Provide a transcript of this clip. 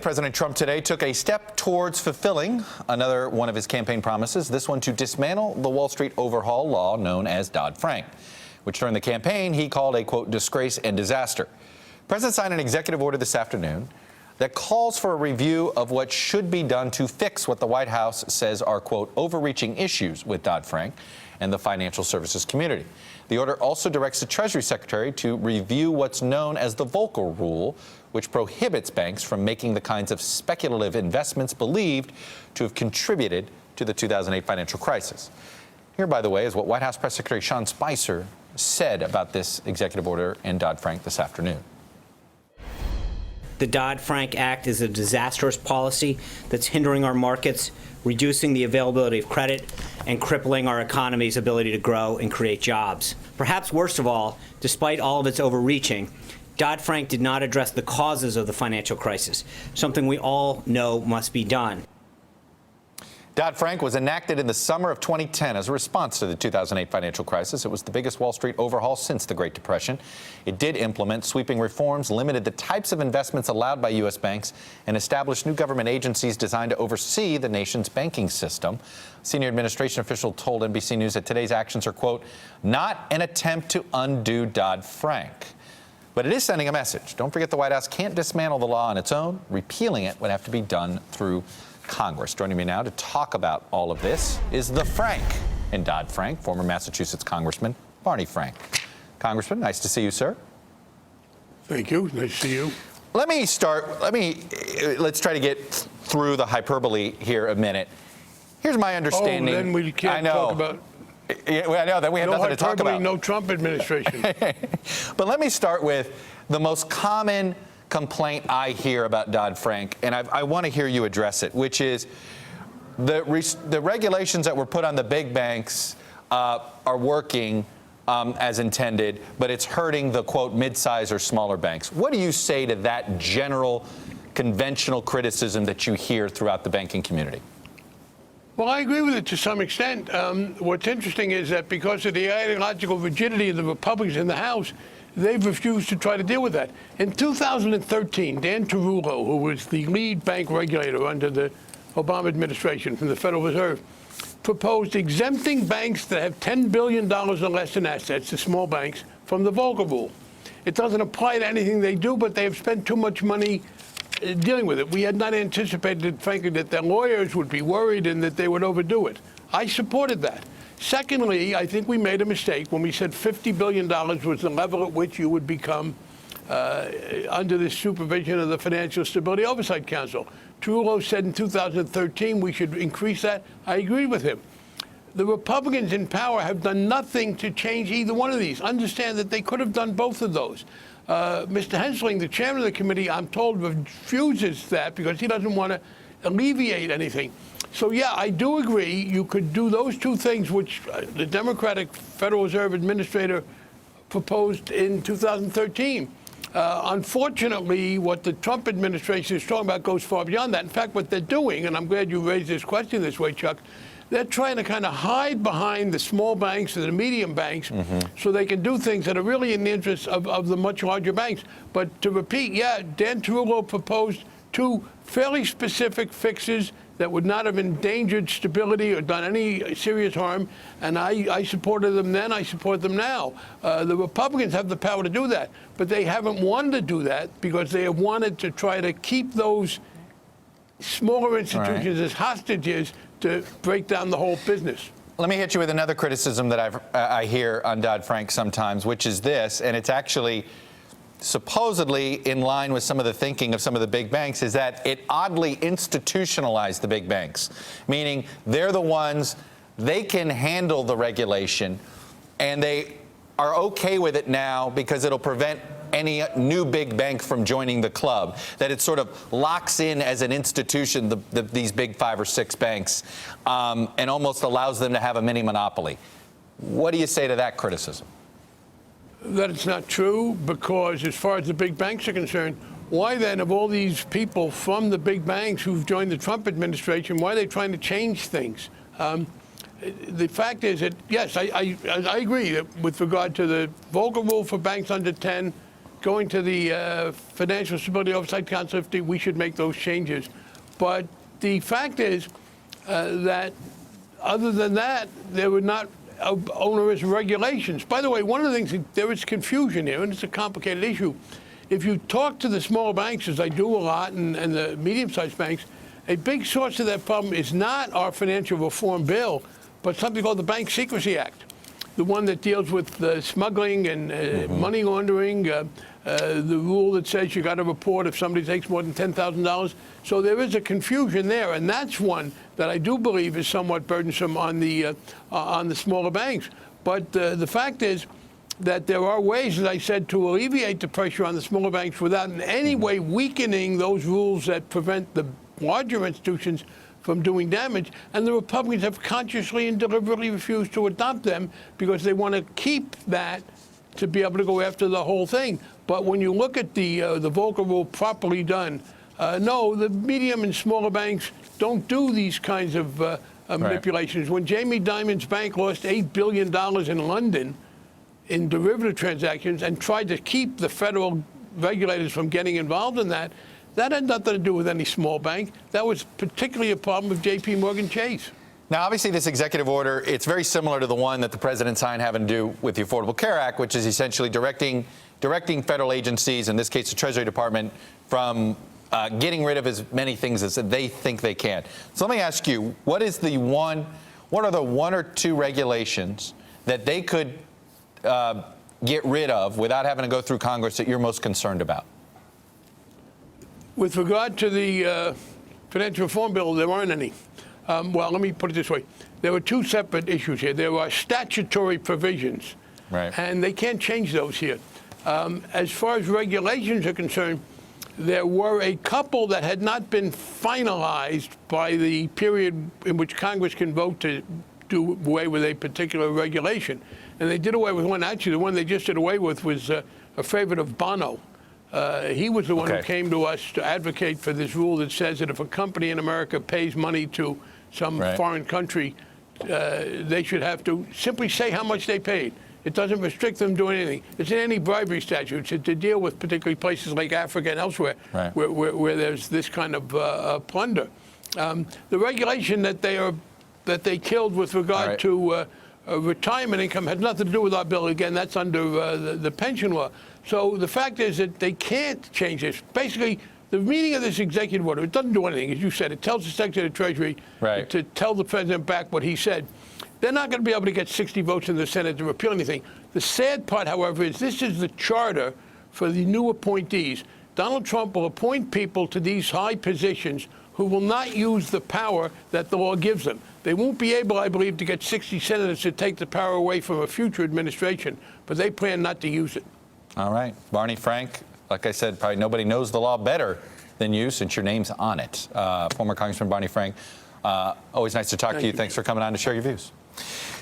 President Trump today took a step towards fulfilling another one of his campaign promises, this one to dismantle the Wall Street overhaul law known as Dodd-Frank, which during the campaign he called a, quote, disgrace and disaster. The president signed an executive order this afternoon that calls for a review of what should be done to fix what the White House says are, quote, overreaching issues with Dodd-Frank and the financial services community. The order also directs the Treasury Secretary to review what's known as the Volcker Rule, which prohibits banks from making the kinds of speculative investments believed to have contributed to the 2008 financial crisis. Here, by the way, is what White House Press Secretary Sean Spicer said about this executive order and Dodd-Frank this afternoon. The Dodd-Frank Act is a disastrous policy that's hindering our markets, reducing the availability of credit, and crippling our economy's ability to grow and create jobs. Perhaps worst of all, despite all of its overreaching, Dodd-Frank did not address the causes of the financial crisis, something we all know must be done. Dodd-Frank was enacted in the summer of 2010 as a response to the 2008 financial crisis. It was the biggest Wall Street overhaul since the Great Depression. It did implement sweeping reforms, limited the types of investments allowed by U.S. banks, and established new government agencies designed to oversee the nation's banking system. A senior administration official told NBC News that today's actions are, quote, not an attempt to undo Dodd-Frank. But it is sending a message. Don't forget the White House can't dismantle the law on its own. Repealing it would have to be done through Congress. Joining me now to talk about all of this is the Frank in Dodd-Frank, former Massachusetts Congressman Barney Frank. Congressman, nice to see you, sir. Thank you. Nice to see you. Let's try to get through the hyperbole here a minute. Here's my understanding. Oh, then we can't talk about. Yeah, I know that we have nothing to talk about. No Trump administration. But let me start with the most common complaint I hear about Dodd-Frank, and I want to hear you address it, which is the regulations that were put on the big banks are working as intended, but it's hurting the, quote, mid-size or smaller banks. What do you say to that general conventional criticism that you hear throughout the banking community? Well, I agree with it to some extent. What's interesting is that because of the ideological rigidity of the Republicans in the House, they've refused to try to deal with that. In 2013, Dan Tarullo, who was the lead bank regulator under the Obama administration from the Federal Reserve, proposed exempting banks that have $10 billion or less in assets, the small banks, from the Volcker Rule. It doesn't apply to anything they do, but they have spent too much money dealing with it. We had not anticipated, frankly, that their lawyers would be worried and that they would overdo it. I supported that. Secondly, I think we made a mistake when we said $50 billion was the level at which you would become under the supervision of the Financial Stability Oversight Council. Tarullo said in 2013 we should increase that. I agree with him. The Republicans in power have done nothing to change either one of these. Understand that they could have done both of those. Mr. Hensling, the chairman of the committee, I'm told, refuses that because he doesn't want to alleviate anything. So, yeah, I do agree you could do those two things, which the Democratic Federal Reserve Administrator proposed in 2013. Unfortunately, what the Trump administration is talking about goes far beyond that. In fact, what they're doing, and I'm glad you raised this question this way, Chuck, they're trying to kind of hide behind the small banks and the medium banks so they can do things that are really in the interest of the much larger banks. But to repeat, yeah, Dan Tarullo proposed two fairly specific fixes that would not have endangered stability or done any serious harm, and I supported them then, I support them now. The Republicans have the power to do that, but they haven't wanted to do that because they have wanted to try to keep those smaller institutions as hostages to break down the whole business. Let me hit you with another criticism that I hear on Dodd-Frank sometimes, which is this, and it's actually supposedly in line with some of the thinking of some of the big banks, is that it oddly institutionalized the big banks, meaning they're the ones, they can handle the regulation, and they are okay with it now because it'll prevent any new big bank from joining the club, that it sort of locks in as an institution these big 5 or 6 banks and almost allows them to have a mini monopoly. What do you say to that criticism? That it's not true, because as far as the big banks are concerned, why then, of all these people from the big banks who've joined the Trump administration, why are they trying to change things? The fact is that, yes, I agree that with regard to the Volcker Rule for banks under 10, going to the Financial Stability Oversight Council if we should make those changes. But the fact is that other than that, there were not onerous regulations. By the way, one of the things, there is confusion here, and it's a complicated issue. If you talk to the small banks, as I do a lot, and the medium-sized banks, a big source of that problem is not our financial reform bill, but something called the Bank Secrecy Act, the one that deals with smuggling and money laundering, the rule that says you got to report if somebody takes more than $10,000. So there is a confusion there, and that's one that I do believe is somewhat burdensome on the smaller banks. But the fact is that there are ways, as I said, to alleviate the pressure on the smaller banks without in any way weakening those rules that prevent the larger institutions from doing damage, and the Republicans have consciously and deliberately refused to adopt them because they want to keep that to be able to go after the whole thing. But when you look at the Volcker rule properly done, no, the medium and smaller banks don't do these kinds of manipulations. When Jamie Dimon's bank lost $8 billion in London in derivative transactions and tried to keep the federal regulators from getting involved in that, that had nothing to do with any small bank. That was particularly a problem with J.P. Morgan Chase. Now, obviously, this executive order, it's very similar to the one that the president signed having to do with the Affordable Care Act, which is essentially directing federal agencies, in this case the Treasury Department, from getting rid of as many things as they think they can. So let me ask you, what are the one or two regulations that they could get rid of without having to go through Congress that you're most concerned about? With regard to the financial reform bill, there aren't any. Well, let me put it this way. There were two separate issues here. There are statutory provisions, right, and they can't change those here. As far as regulations are concerned, there were a couple that had not been finalized by the period in which Congress can vote to do away with a particular regulation. And they did away with one. Actually, the one they just did away with was a favorite of Bono. He was the one who came to us to advocate for this rule that says that if a company in America pays money to some foreign country, they should have to simply say how much they paid. It doesn't restrict them doing anything. It's in any bribery statute. It's to deal with particularly places like Africa and elsewhere where there's this kind of plunder. The regulation that they killed with regard to retirement income had nothing to do with our bill. Again, that's under the pension law. So the fact is that they can't change this. Basically, the meaning of this executive order, it doesn't do anything. As you said, it tells the Secretary of the Treasury to tell the president back what he said. They're not going to be able to get 60 votes in the Senate to repeal anything. The sad part, however, is this is the charter for the new appointees. Donald Trump will appoint people to these high positions who will not use the power that the law gives them. They won't be able, I believe, to get 60 senators to take the power away from a future administration, but they plan not to use it. All right. Barney Frank, like I said, probably nobody knows the law better than you since your name's on it. Former Congressman Barney Frank, always nice to talk to you. Thanks for coming on to share your views.